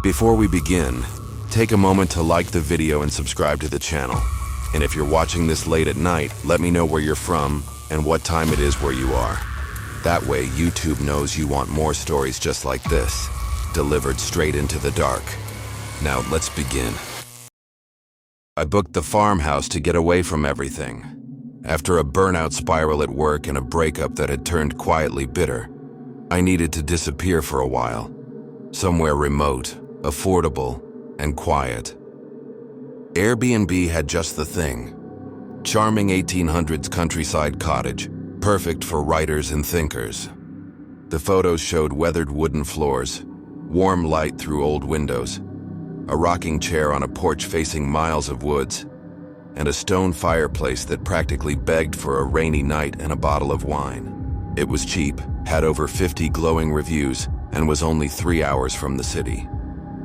Before we begin, take a moment to like the video and subscribe to the channel. And if you're watching this late at night, let me know where you're from and what time it is where you are. That way, YouTube knows you want more stories just like this, delivered straight into the dark. Now, let's begin. I booked the farmhouse to get away from everything. After a burnout spiral at work and a breakup that had turned quietly bitter, I needed to disappear for a while. Somewhere remote, affordable, and quiet. Airbnb had just the thing. Charming 1800s countryside cottage, perfect for writers and thinkers. The photos showed weathered wooden floors, warm light through old windows, a rocking chair on a porch facing miles of woods, and a stone fireplace that practically begged for a rainy night and a bottle of wine. It was cheap, had over 50 glowing reviews, and was only 3 hours from the city.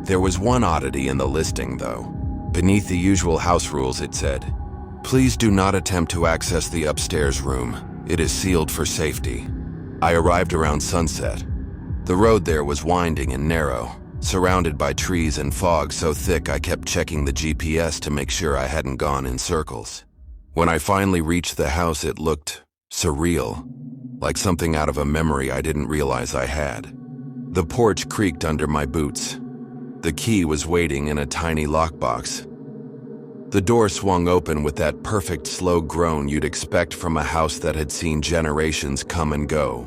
There was one oddity in the listing, though. Beneath the usual house rules, it said, "Please do not attempt to access the upstairs room. It is sealed for safety." I arrived around sunset. The road there was winding and narrow, surrounded by trees and fog so thick I kept checking the GPS to make sure I hadn't gone in circles. When I finally reached the house, it looked surreal, like something out of a memory I didn't realize I had. The porch creaked under my boots. The key was waiting in a tiny lockbox. The door swung open with that perfect slow groan you'd expect from a house that had seen generations come and go.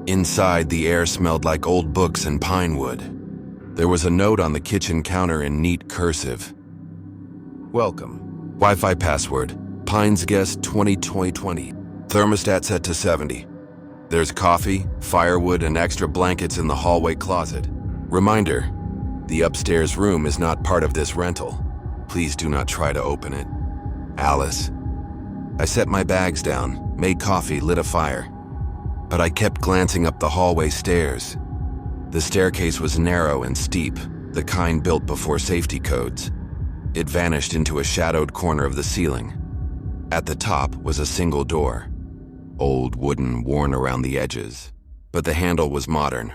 Inside, the air smelled like old books and pine wood. There was a note on the kitchen counter in neat cursive. "Welcome. Wi-Fi password, Pines Guest 2020. Thermostat set to 70. There's coffee, firewood, and extra blankets in the hallway closet. Reminder, the upstairs room is not part of this rental. Please do not try to open it. Alice." I set my bags down, made coffee, lit a fire. But I kept glancing up the hallway stairs. The staircase was narrow and steep, the kind built before safety codes. It vanished into a shadowed corner of the ceiling. At the top was a single door. Old, wooden, worn around the edges. But the handle was modern.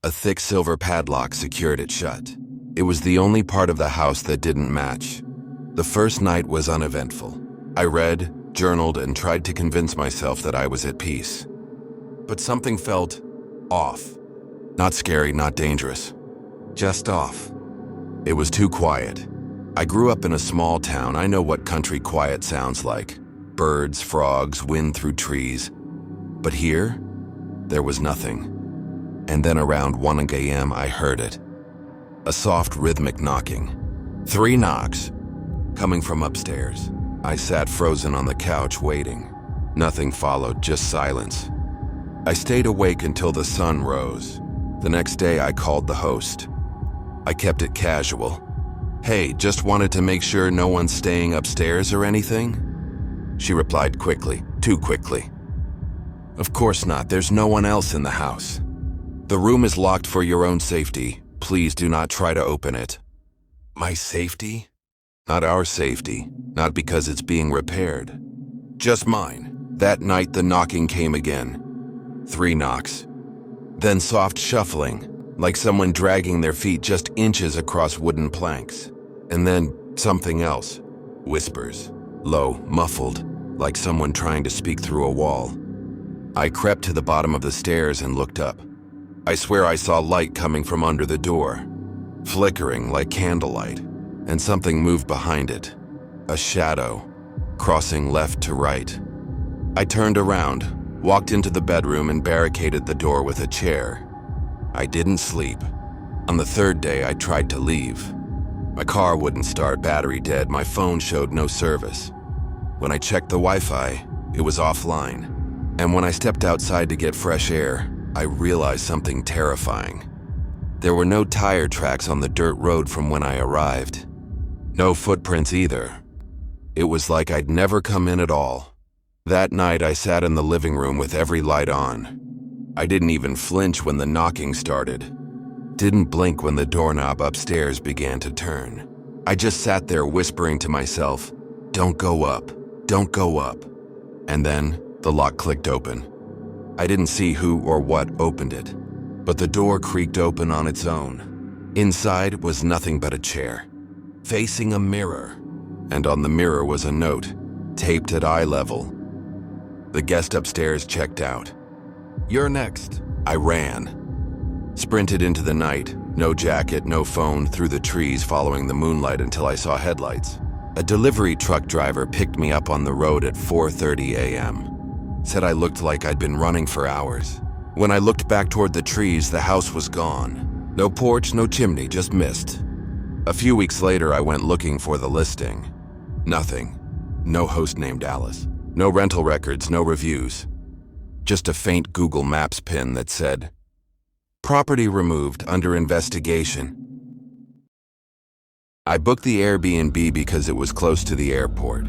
A thick silver padlock secured it shut. It was the only part of the house that didn't match. The first night was uneventful. I read, journaled, and tried to convince myself that I was at peace. But something felt off. Not scary, not dangerous. Just off. It was too quiet. I grew up in a small town. I know what country quiet sounds like. Birds, frogs, wind through trees. But here, there was nothing. And then around 1 a.m. I heard it. A soft rhythmic knocking. 3 knocks. Coming from upstairs. I sat frozen on the couch waiting. Nothing followed, just silence. I stayed awake until the sun rose. The next day I called the host. I kept it casual. "Hey, just wanted to make sure no one's staying upstairs or anything?" She replied quickly, too quickly. "Of course not, there's no one else in the house. The room is locked for your own safety. Please do not try to open it." My safety? Not our safety, not because it's being repaired. Just mine. That night the knocking came again. 3 knocks. Then soft shuffling, like someone dragging their feet just inches across wooden planks. And then something else. Whispers. Low, muffled, like someone trying to speak through a wall. I crept to the bottom of the stairs and looked up. I swear I saw light coming from under the door, flickering like candlelight, and something moved behind it. A shadow, crossing left to right. I turned around, walked into the bedroom and barricaded the door with a chair. I didn't sleep. On the 3rd day, I tried to leave. My car wouldn't start, battery dead, my phone showed no service. When I checked the Wi-Fi, it was offline. And when I stepped outside to get fresh air, I realized something terrifying. There were no tire tracks on the dirt road from when I arrived. No footprints either. It was like I'd never come in at all. That night, I sat in the living room with every light on. I didn't even flinch when the knocking started. Didn't blink when the doorknob upstairs began to turn. I just sat there whispering to myself, "Don't go up, don't go up." And then the lock clicked open. I didn't see who or what opened it, but the door creaked open on its own. Inside was nothing but a chair, facing a mirror, and on the mirror was a note, taped at eye level. The guest upstairs checked out. "You're next." I ran. Sprinted into the night, no jacket, no phone, through the trees following the moonlight until I saw headlights. A delivery truck driver picked me up on the road at 4:30 a.m. Said I looked like I'd been running for hours. When I looked back toward the trees, the house was gone. No porch, no chimney, just mist. A few weeks later, I went looking for the listing. Nothing. No host named Alice. No rental records, no reviews. Just a faint Google Maps pin that said, "Property removed, under investigation." I booked the Airbnb because it was close to the airport.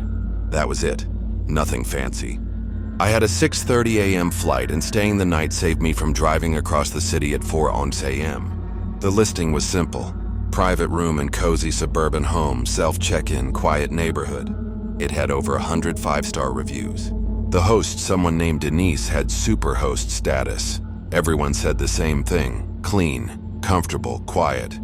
That was it. Nothing fancy. I had a 6:30 a.m. flight, and staying the night saved me from driving across the city at 4:11 a.m. The listing was simple. Private room and cozy suburban home, self-check-in, quiet neighborhood. It had over 100 five-star reviews. The host, someone named Denise, had superhost status. Everyone said the same thing: clean, comfortable, quiet.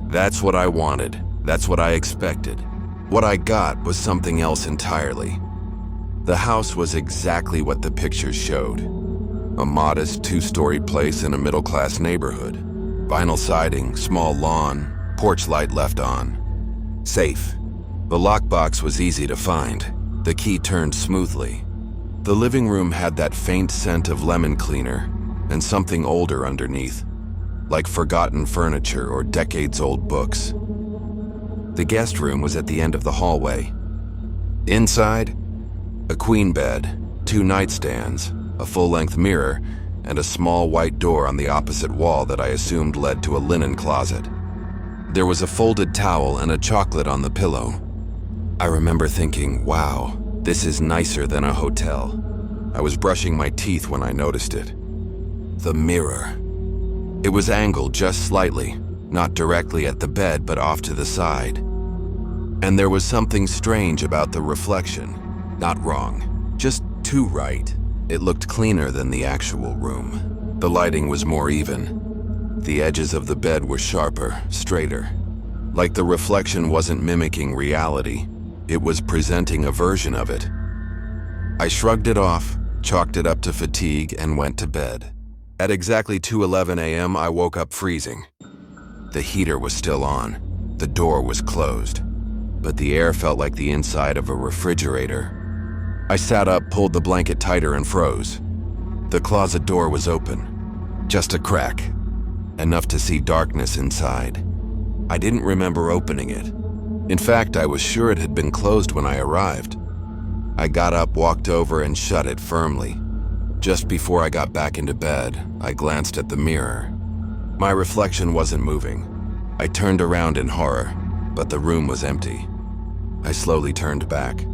That's what I wanted. That's what I expected. What I got was something else entirely. The house was exactly what the pictures showed. A modest 2-story place in a middle-class neighborhood. Vinyl siding, small lawn, porch light left on. Safe. The lockbox was easy to find. The key turned smoothly. The living room had that faint scent of lemon cleaner and something older underneath, like forgotten furniture or decades-old books. The guest room was at the end of the hallway. Inside, a queen bed, 2 nightstands, a full-length mirror, and a small white door on the opposite wall that I assumed led to a linen closet. There was a folded towel and a chocolate on the pillow. I remember thinking, wow, this is nicer than a hotel. I was brushing my teeth when I noticed it. The mirror. It was angled just slightly, not directly at the bed, but off to the side. And there was something strange about the reflection. Not wrong, just too right. It looked cleaner than the actual room. The lighting was more even. The edges of the bed were sharper, straighter. Like the reflection wasn't mimicking reality, it was presenting a version of it. I shrugged it off, chalked it up to fatigue, and went to bed. At exactly 2:11 a.m., I woke up freezing. The heater was still on. The door was closed, but the air felt like the inside of a refrigerator. I sat up, pulled the blanket tighter, and froze. The closet door was open. Just a crack. Enough to see darkness inside. I didn't remember opening it. In fact, I was sure it had been closed when I arrived. I got up, walked over, and shut it firmly. Just before I got back into bed, I glanced at the mirror. My reflection wasn't moving. I turned around in horror, but the room was empty. I slowly turned back.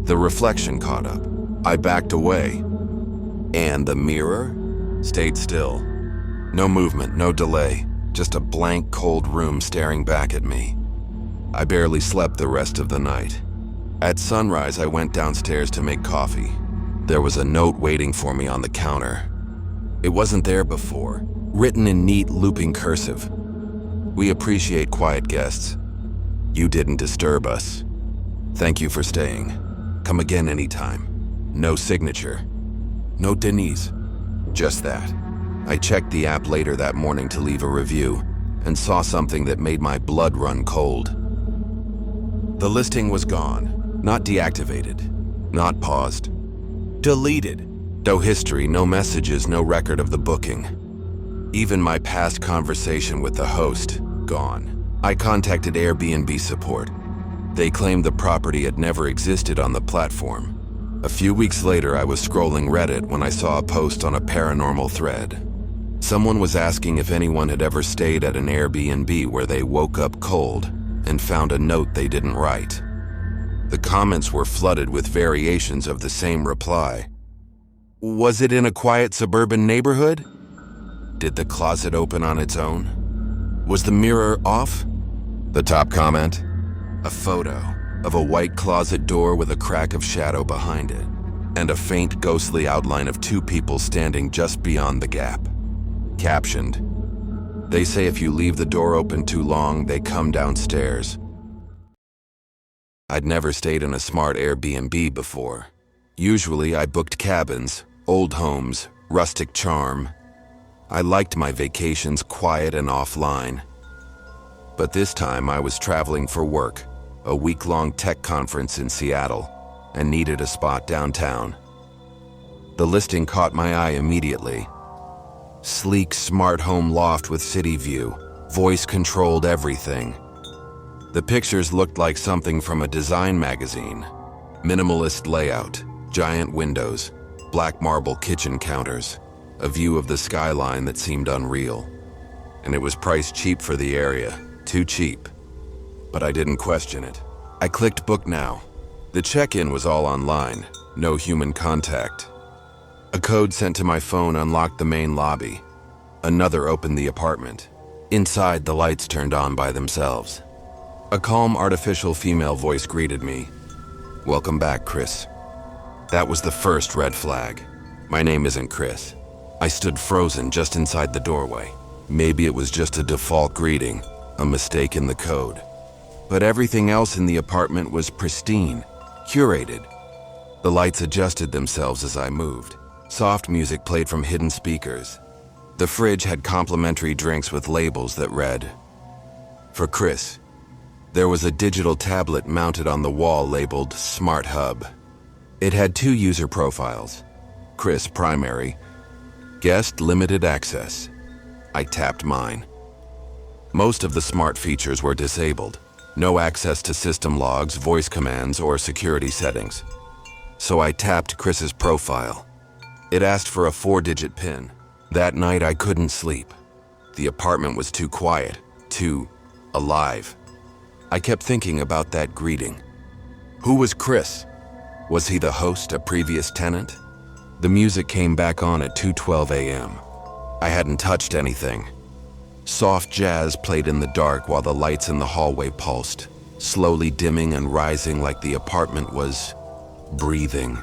The reflection caught up. I backed away. And the mirror stayed still. No movement, no delay, just a blank, cold room staring back at me. I barely slept the rest of the night. At sunrise, I went downstairs to make coffee. There was a note waiting for me on the counter. It wasn't there before, written in neat, looping cursive. "We appreciate quiet guests. You didn't disturb us. Thank you for staying. Come again anytime." No signature. No Denise. Just that. I checked the app later that morning to leave a review and saw something that made my blood run cold. The listing was gone. Not deactivated. Not paused. Deleted. No history, no messages, no record of the booking. Even my past conversation with the host, gone. I contacted Airbnb support. They claimed the property had never existed on the platform. A few weeks later, I was scrolling Reddit when I saw a post on a paranormal thread. Someone was asking if anyone had ever stayed at an Airbnb where they woke up cold and found a note they didn't write. The comments were flooded with variations of the same reply. Was it in a quiet suburban neighborhood? Did the closet open on its own? Was the mirror off? The top comment? A photo of a white closet door with a crack of shadow behind it, and a faint ghostly outline of 2 people standing just beyond the gap. Captioned, They say if you leave the door open too long, they come downstairs. I'd never stayed in a smart Airbnb before. Usually I booked cabins, old homes, rustic charm. I liked my vacations quiet and offline. But this time I was traveling for work, a week-long tech conference in Seattle, and needed a spot downtown. The listing caught my eye immediately. Sleek, smart home loft with city view, voice-controlled everything. The pictures looked like something from a design magazine. Minimalist layout, giant windows, black marble kitchen counters, a view of the skyline that seemed unreal. And it was priced cheap for the area, too cheap. But I didn't question it. I clicked book now. The check-in was all online, no human contact. A code sent to my phone unlocked the main lobby. Another opened the apartment. Inside, the lights turned on by themselves. A calm, artificial female voice greeted me. "Welcome back, Chris." That was the first red flag. My name isn't Chris. I stood frozen just inside the doorway. Maybe it was just a default greeting, a mistake in the code. But everything else in the apartment was pristine, curated. The lights adjusted themselves as I moved. Soft music played from hidden speakers. The fridge had complimentary drinks with labels that read, "For Chris." There was a digital tablet mounted on the wall labeled Smart Hub. It had 2 user profiles. Chris primary, guest limited access. I tapped mine. Most of the smart features were disabled. No access to system logs, voice commands, or security settings. So I tapped Chris's profile. It asked for a 4-digit PIN. That night I couldn't sleep. The apartment was too quiet, too alive. I kept thinking about that greeting. Who was Chris? Was he the host, a previous tenant? The music came back on at 2:12 a.m. I hadn't touched anything. Soft jazz played in the dark while the lights in the hallway pulsed, slowly dimming and rising like the apartment was breathing.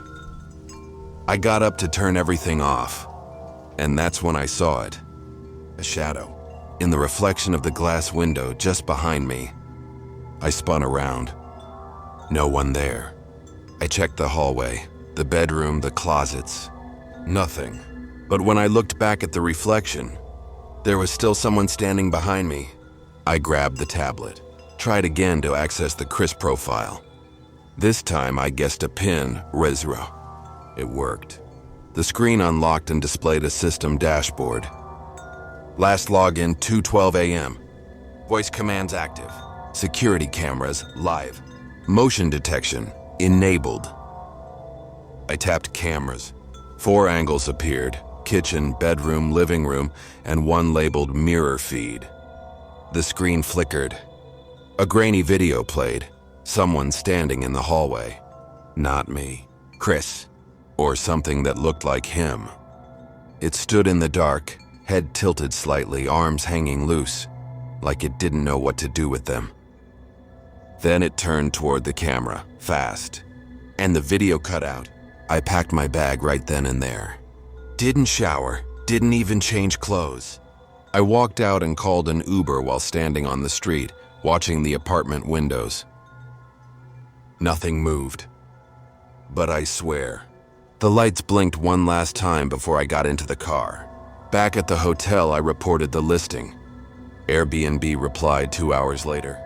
I got up to turn everything off, and that's when I saw it. A shadow, in the reflection of the glass window just behind me. I spun around. No one there. I checked the hallway, the bedroom, the closets. Nothing. But when I looked back at the reflection, there was still someone standing behind me. I grabbed the tablet, tried again to access the Chris profile. This time I guessed a PIN, Rizra. It worked. The screen unlocked and displayed a system dashboard. Last login 2:12 a.m. Voice commands active. Security cameras live. Motion detection enabled. I tapped cameras. 4 angles appeared: kitchen, bedroom, living room, and one labeled mirror feed. The screen flickered. A grainy video played. Someone standing in the hallway. Not me. Chris. Or something that looked like him. It stood in the dark, head tilted slightly, arms hanging loose, like it didn't know what to do with them. Then it turned toward the camera, fast, and the video cut out. I packed my bag right then and there. Didn't shower, didn't even change clothes. I walked out and called an Uber while standing on the street, watching the apartment windows. Nothing moved. But I swear, the lights blinked one last time before I got into the car. Back at the hotel, I reported the listing. Airbnb replied 2 hours later.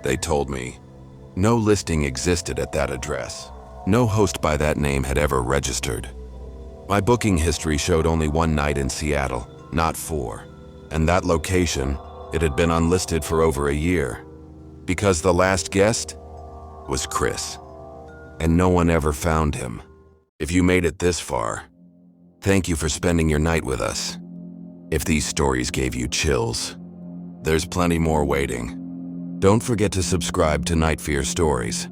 They told me no listing existed at that address. No host by that name had ever registered. My booking history showed only 1 night in Seattle, not 4. And that location, it had been unlisted for over a year. Because the last guest was Chris. And no one ever found him. If you made it this far, thank you for spending your night with us. If these stories gave you chills, there's plenty more waiting. Don't forget to subscribe to NightFear Stories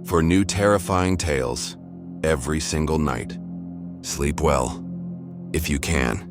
for new terrifying tales every single night. Sleep well, if you can.